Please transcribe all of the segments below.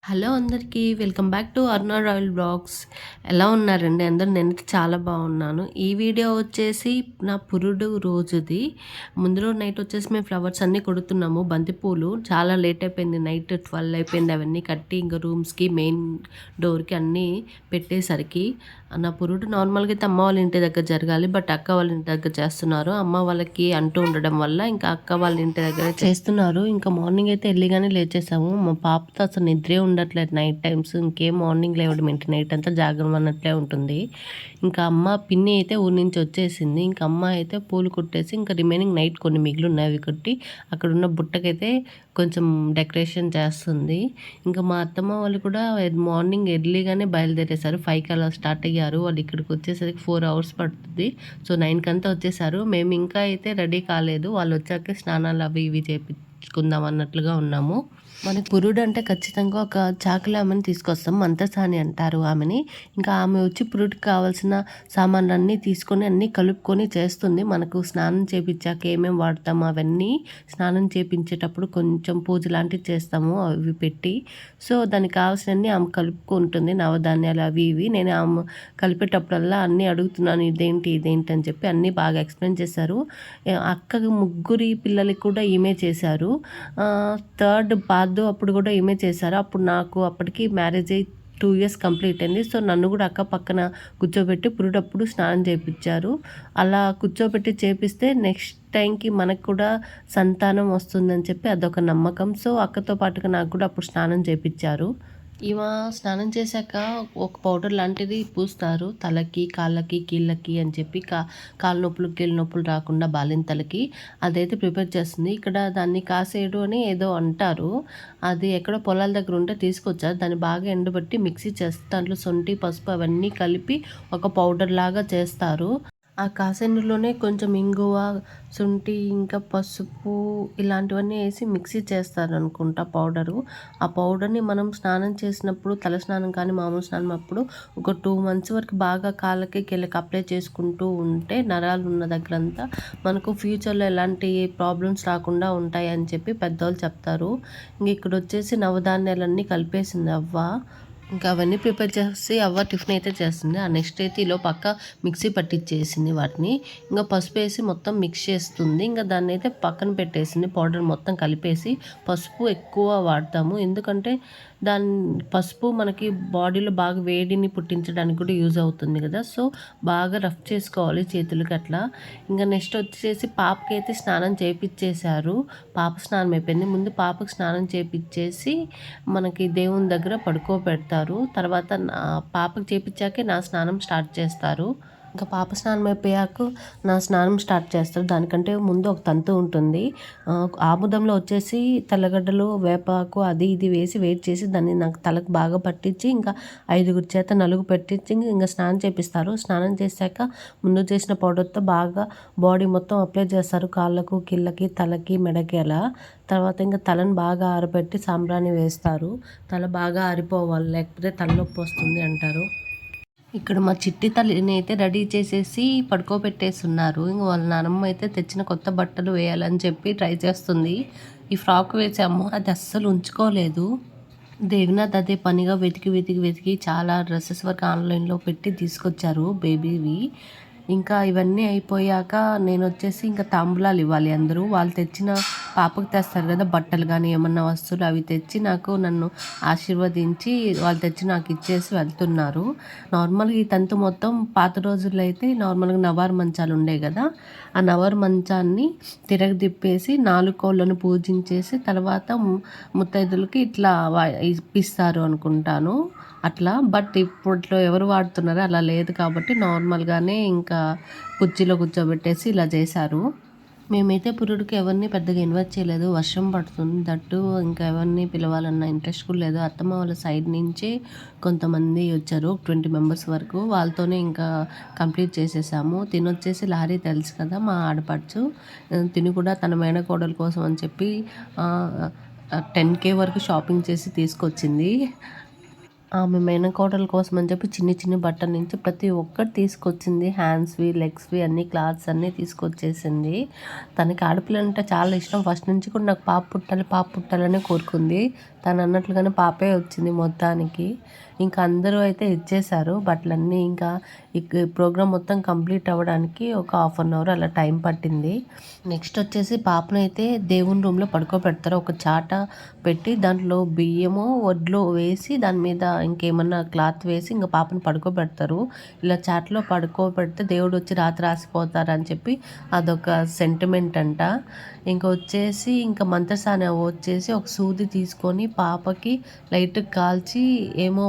Hello అందరికీ welcome back to Aruna royal blogs. ఎలా ఉన్నారండి అందరూ? నేనైతే చాలా బాగున్నాను. ఈ వీడియో వచ్చేసి నా పురుడు రోజుది. ముందు రోజు నైట్ వచ్చేసి మేము ఫ్లవర్స్ అన్నీ కొడుతున్నాము, బంతిపూలు. చాలా లేట్ అయిపోయింది, నైట్ 12 అయిపోయింది. అవన్నీ కట్టి ఇంకా రూమ్స్కి మెయిన్ డోర్కి అన్నీ పెట్టేసరికి నా పురుడు నార్మల్గా అయితే అమ్మ వాళ్ళ ఇంటి దగ్గర జరగాలి, బట్ అక్క వాళ్ళ ఇంటి దగ్గర చేస్తున్నారు. అమ్మ వాళ్ళకి అంటూ ఉండడం వల్ల ఇంకా అక్క వాళ్ళ ఇంటి దగ్గర చేస్తున్నారు. ఇంకా మార్నింగ్ అయితే ఎర్లీగానే లేచేసాము. మా పాపతో అసలు నిద్రే ఉండట్లేదు నైట్ టైమ్స్. ఇంకేం మార్నింగ్ లేవడం ఏంటి, నైట్ అంతా జాగ్రత్త అన్నట్లే ఉంటుంది. ఇంకా అమ్మ పిన్ని అయితే ఊరి నుంచి వచ్చేసింది. ఇంకా అమ్మ అయితే పూలు కుట్టేసి ఇంకా రిమైనింగ్ నైట్ కొన్ని మిగిలి ఉన్నాయి, అవి కొట్టి అక్కడ ఉన్న బుట్టకైతే కొంచెం డెకరేషన్ చేస్తుంది. ఇంకా మా అత్తమ్మ వాళ్ళు కూడా మార్నింగ్ ఎర్లీగానే బయలుదేరేశారు. 5కి అలా స్టార్ట్ అయ్యారు. వాళ్ళు ఇక్కడికి వచ్చేసరికి 4 అవర్స్ పడుతుంది. సో 9కి అంతా వచ్చేసారు. మేము ఇంకా అయితే రెడీ కాలేదు. వాళ్ళు వచ్చాక స్నానాలు అవి ఇవి చేపించుకుందాం అన్నట్లుగా ఉన్నాము. మనకి పురుడు అంటే ఖచ్చితంగా ఒక చాకలి ఆమెని తీసుకొస్తాం, మంతసాని అంటారు ఆమెని. ఇంకా ఆమె వచ్చి పురుడికి కావాల్సిన సామాన్లన్నీ తీసుకొని అన్నీ కలుపుకొని చేస్తుంది. మనకు స్నానం చేపించాక ఏమేమి వాడతాము అవన్నీ స్నానం చేపించేటప్పుడు కొంచెం పూజ లాంటివి చేస్తాము అవి పెట్టి. సో దానికి కావాల్సినవన్నీ ఆమె కలుపుకుంటుంది, నవధాన్యాలు అవి ఇవి. నేను ఆమె కలిపేటప్పుడల్లా అన్నీ అడుగుతున్నాను, ఇదేంటి అని చెప్పి అన్నీ బాగా ఎక్స్ప్లెయిన్ చేశారు. అక్కకి ముగ్గురి పిల్లలకి కూడా ఈమె చేశారు. థర్డ్ అప్పుడు కూడా ఈమె చేశారు. అప్పుడు నాకు అప్పటికి మ్యారేజ్ అయ్యి 2 ఇయర్స్ కంప్లీట్ అయింది. సో నన్ను కూడా అక్క పక్కన కూర్చోబెట్టి పురుడప్పుడు స్నానం చేయించారు. అలా కూర్చోబెట్టి చేపిస్తే నెక్స్ట్ టైంకి మనకు కూడా సంతానం వస్తుందని చెప్పి అదొక నమ్మకం. సో అక్కతో పాటుగా నాకు కూడా అప్పుడు స్నానం చేయించారు. ఇవా స్నానం చేశాక ఒక పౌడర్ లాంటిది పూస్తారు తలకి, కాళ్ళకి, కీళ్ళకి అని చెప్పి కాళ్ళ నొప్పులు, కీళ్ళ నొప్పులు రాకుండా బాలింతలకి అదైతే ప్రిపేర్ చేస్తుంది. ఇక్కడ దాన్ని కాసేడు అని ఏదో అంటారు. అది ఎక్కడో పొలాల దగ్గర ఉంటే తీసుకొచ్చారు. దాన్ని బాగా ఎండబెట్టి మిక్సీ చేస్తే దాంట్లో శొంఠి, పసుపు అవన్నీ కలిపి ఒక పౌడర్ లాగా చేస్తారు. ఆ కాసెన్నులోనే కొంచెం ఇంగువ, శుంఠి, ఇంకా పసుపు ఇలాంటివన్నీ వేసి మిక్సీ చేస్తారనుకుంటా పౌడరు. ఆ పౌడర్ని మనం స్నానం చేసినప్పుడు, తల స్నానం కానీ మామూలు స్నానం అప్పుడు ఒక 2 మంత్స్ వరకు బాగా కాళ్ళకి కీళ్ళకి అప్లై చేసుకుంటూ ఉంటే నరాలు ఉన్న దగ్గరంతా మనకు ఫ్యూచర్లో ఎలాంటి ప్రాబ్లమ్స్ రాకుండా ఉంటాయి అని చెప్పి పెద్దవాళ్ళు చెప్తారు. ఇంక ఇక్కడ వచ్చేసి నవధాన్యాలన్నీ కలిపేసింది అవ్వ. ఇంకా అవన్నీ ప్రిపేర్ చేసి అవ్వ టిఫిన్ అయితే చేస్తుంది. ఆ నెక్స్ట్ అయితే ఈలో పక్క మిక్సీ పట్టించేసింది వాటిని. ఇంకా పసుపు వేసి మొత్తం మిక్స్ చేస్తుంది. ఇంకా దాన్ని అయితే పక్కన పెట్టేసింది. పౌడర్ మొత్తం కలిపేసి. పసుపు ఎక్కువ వాడతాము, ఎందుకంటే పసుపు మనకి బాడీలో బాగా వేడిని పుట్టించడానికి కూడా యూజ్ అవుతుంది కదా. సో బాగా రఫ్ చేసుకోవాలి చేతులకి అట్లా. ఇంకా నెక్స్ట్ వచ్చేసి పాపకి అయితే స్నానం చేయించేశారు. పాప స్నానం అయిపోయింది. ముందు పాపకు స్నానం చేయించేసి మనకి దేవుని దగ్గర పడుకోబెడతారు. తర్వాత పాపకు చేయించాకే నా స్నానం స్టార్ట్ చేస్తారు. ఇంకా పాప స్నానం అయిపోయాక నా స్నానం స్టార్ట్ చేస్తారు. దానికంటే ముందు ఒక తంతు ఉంటుంది. ఆముదంలో వచ్చేసి తెల్లగడ్డలు, వేపాకు అది ఇది వేసి వెయిట్ చేసి దాన్ని నాకు తలకు బాగా పట్టించి ఇంకా 5గురి చేత నలుగు పెట్టించి ఇంకా స్నానం చేపిస్తారు. స్నానం చేశాక ముందు చేసిన పౌడర్తో బాగా బాడీ మొత్తం అప్లై చేస్తారు, కాళ్ళకు, కీళ్ళకి, తలకి, మెడకి అలా. తర్వాత ఇంకా తలని బాగా ఆరబెట్టి సాంబ్రాణి వేస్తారు. తల బాగా ఆరిపోవాలి, లేకపోతే తలనొప్పి వస్తుంది అంటారు. ఇక్కడ మా చిట్టి తల్లిని అయితే రెడీ చేసేసి పడుకోబెట్టేస్తున్నారు. ఇంక వాళ్ళ నానమ్మ అయితే తెచ్చిన కొత్త బట్టలు వేయాలని చెప్పి ట్రై చేస్తుంది. ఈ ఫ్రాక్ వేసాము, అది అస్సలు ఉంచుకోలేదు. దేవినాథ్ అదే పనిగా వెతికి వెతికి వెతికి చాలా డ్రెస్సెస్ వరకు ఆన్లైన్లో పెట్టి తీసుకొచ్చారు బేబీవి. ఇంకా ఇవన్నీ అయిపోయాక నేను వచ్చేసి ఇంకా తాంబూలాలు ఇవ్వాలి అందరూ. వాళ్ళు తెచ్చిన పాపకు తెస్తారు కదా బట్టలు కానీ ఏమన్నా వస్తువులు, అవి తెచ్చి నన్ను ఆశీర్వదించి వాళ్ళు తెచ్చి నాకు ఇచ్చేసి వెళ్తున్నారు. నార్మల్గా ఈ తంతు మొత్తం పాత రోజుల్లో అయితే నార్మల్గా నవారు మంచాలు ఉండే కదా. ఆ నవారు మంచాన్ని తిరగదిప్పేసి 4 కోళ్ళను పూజించేసి తర్వాత ముత్తైదులకి ఇట్లా ఇప్పిస్తారు అనుకుంటాను అట్లా. బట్ ఇప్పట్లో ఎవరు వాడుతున్నారో అలా లేదు కాబట్టి నార్మల్గానే ఇంకా కుర్చీలో కూర్చోబెట్టేసి ఇలా చేశారు. మేమైతే పురుడికి ఎవరిని పెద్దగా ఇన్వైట్ చేయలేదు, వర్షం పడుతుంది దట్టు. ఇంకా ఎవరిని పిలవాలన్న ఇంట్రెస్ట్ కూడా లేదు. అత్తమ్మ వాళ్ళ సైడ్ నుంచి కొంతమంది వచ్చారు, 20 మెంబర్స్ వరకు. వాళ్ళతోనే ఇంకా కంప్లీట్ చేసేసాము. తినొచ్చేసి లారీ తెలుసు కదా మా ఆడపడుచు, తిని కూడా తన మేనకోడల కోసం అని చెప్పి 10K వరకు షాపింగ్ చేసి తీసుకొచ్చింది. ఆమె మేనకోడల కోసం అని చెప్పి చిన్ని చిన్ని బట్టల నుంచి ప్రతి ఒక్కటి తీసుకొచ్చింది. హ్యాండ్స్వి, లెగ్స్వి అన్ని క్లాత్స్ అన్నీ తీసుకొచ్చేసింది. తనకి ఆడపిల్ల అంటే చాలా ఇష్టం. ఫస్ట్ నుంచి కూడా నాకు పాప పుట్టాలి పాప పుట్టాలనే కోరుకుంది. తను అన్నట్లుగానే పాపే వచ్చింది మొత్తానికి. ఇంకా అందరూ అయితే ఇచ్చేశారు బట్టలన్నీ. ఇంకా ఈ ప్రోగ్రామ్ మొత్తం కంప్లీట్ అవ్వడానికి ఒక హాఫ్ అన్ అవర్ అలా టైం పట్టింది. నెక్స్ట్ వచ్చేసి పాపనైతే దేవుని రూమ్లో పడుకోబెడతారు. ఒక చాట పెట్టి దాంట్లో బియ్యము వడ్లు వేసి దాని మీద ఇంకేమన్నా క్లాత్ వేసి ఇంకా పాపను పడుకోబెడతారు. ఇలా చాట్లో పడుకోబెడితే దేవుడు వచ్చి రాత్రి రాసిపోతారని చెప్పి అదొక సెంటిమెంట్ అంట. ఇంకా వచ్చేసి ఇంకా మంత్రసాని వచ్చేసి ఒక సూది తీసుకొని పాపకి లైట్ కాల్చి ఏమో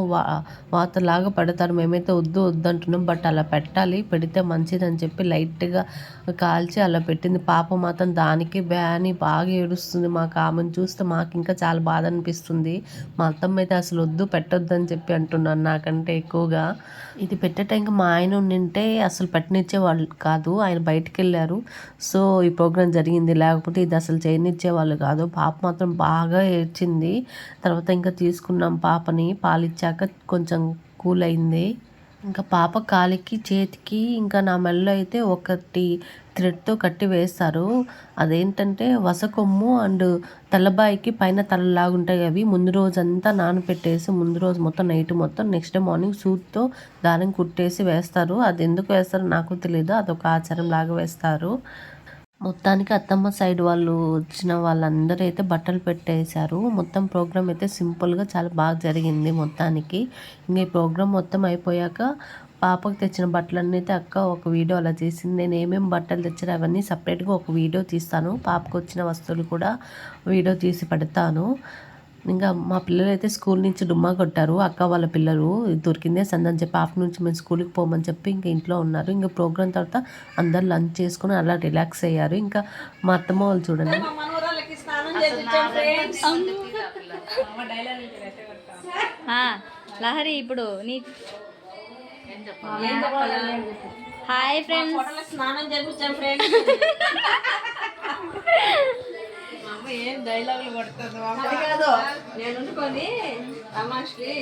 వాతలాగా పెడతారు. మేమైతే వద్దు అంటున్నాం, బట్ అలా పెట్టాలి, పెడితే మంచిదని చెప్పి లైట్గా కాల్చి అలా పెట్టింది. పాప మాత్రం దానికి అని బాగా ఏడుస్తుంది. మాకు ఆమెను చూస్తే మాకు ఇంకా చాలా బాధ అనిపిస్తుంది. మా అత్తమ్మ అయితే అసలు వద్దు పెట్టొద్దని చెప్పి అంటున్నాను నాకంటే ఎక్కువగా. ఇది పెట్టే టైంకి మా ఆయన ఉండింటే అసలు పెట్టనిచ్చే వాళ్ళు కాదు, ఆయన బయటికి వెళ్ళారు. సో ఈ ప్రోగ్రాం జరిగింది, లేకపోతే ఇది అసలు చేయనిచ్చే వాళ్ళు కాదు. పాప మాత్రం బాగా ఏడ్చింది. తర్వాత ఇంకా తీసుకున్నాం పాపని, పాలిచ్చాక కొంచెం కూల్ అయింది. ఇంకా పాప కాలికి చేతికి ఇంకా నా మెడలో అయితే ఒకటి థ్రెడ్తో కట్టి వేస్తారు. అదేంటంటే వసకొమ్ము అండ్ తలబాయికి పైన తలలాగుంటాయి. అవి ముందు రోజు అంతా నానపెట్టేసి ముందు రోజు మొత్తం నైట్ మొత్తం నెక్స్ట్ డే మార్నింగ్ సూత్తో దారం కుట్టేసి వేస్తారు. అది ఎందుకు వేస్తారో నాకు తెలియదు, అదొక ఆచారం లాగా వేస్తారు. మొత్తానికి అత్తమ్మ సైడ్ వాళ్ళు వచ్చిన వాళ్ళందరూ అయితే బట్టలు పెట్టేశారు. మొత్తం ప్రోగ్రామ్ అయితే సింపుల్గా చాలా బాగా జరిగింది మొత్తానికి. ఇంక ఈ ప్రోగ్రామ్ మొత్తం అయిపోయాక పాపకు తెచ్చిన బట్టలన్నీ అయితే అక్క ఒక వీడియో అలా చేసింది. నేను ఏమేమి బట్టలు తెచ్చాను అవన్నీ సపరేట్గా ఒక వీడియో తీస్తాను. పాపకు వచ్చిన వస్తువులు కూడా వీడియో తీసి పెడతాను. ఇంకా మా పిల్లలు అయితే స్కూల్ నుంచి డుమ్మా కొట్టారు. అక్క వాళ్ళ పిల్లలు దొరికిందే సందని చెప్పి ఆఫ్ నుంచి మేము స్కూల్కి పోమని చెప్పి ఇంకా ఇంట్లో ఉన్నారు. ఇంకా ప్రోగ్రామ్ తర్వాత అందరు లంచ్ చేసుకుని అలా రిలాక్స్ అయ్యారు. ఇంకా మా అత్తమ్మ వాళ్ళు చూడండి, లహరి ఇప్పుడు నీ హాయ్ ఫ్రెండ్స్, స్నానం చేయించాం ఫ్రెండ్స్. ఏం డైలాగులు కొడుతుంది కాదు, నేను అనుకొని తమాష్కి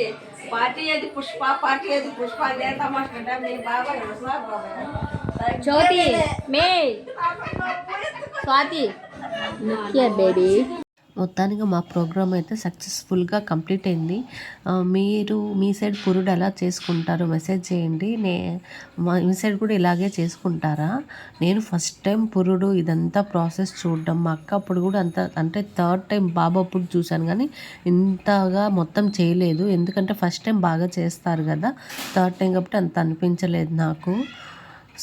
పార్టీ ఏది పుష్ప అదే తమాష అంటే మీ బాబాయ్ జ్యోతి మే స్వాతి బేబీ. మొత్తానికి మా ప్రోగ్రామ్ అయితే సక్సెస్ఫుల్గా కంప్లీట్ అయింది. మీరు మీ సైడ్ పురుడు ఎలా చేసుకుంటారో మెసేజ్ చేయండి. మీ సైడ్ కూడా ఇలాగే చేసుకుంటారా? నేను ఫస్ట్ టైం పురుడు ఇదంతా ప్రాసెస్ చూడడం. మా అక్క అప్పుడు కూడా అంటే థర్డ్ టైం బాబు అప్పుడు చూశాను, కానీ ఇంతగా మొత్తం చేయలేదు. ఎందుకంటే ఫస్ట్ టైం బాగా చేస్తారు కదా, థర్డ్ టైం కాబట్టి అంత అనిపించలేదు నాకు.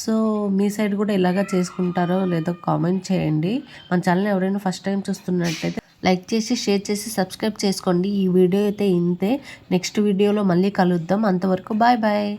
సో మీ సైడ్ కూడా ఇలాగా చేసుకుంటారో లేదో కామెంట్ చేయండి. మన ఛానల్ ఎవరైనా ఫస్ట్ టైం చూస్తున్నట్టయితే లైక్ చేసి షేర్ చేసి సబ్స్క్రైబ్ చేసుకోండి. ఈ వీడియో అయితే ఇంతే. నెక్స్ట్ వీడియోలో మళ్ళీ కలుద్దాం. అంతవరకు బాయ్ బాయ్.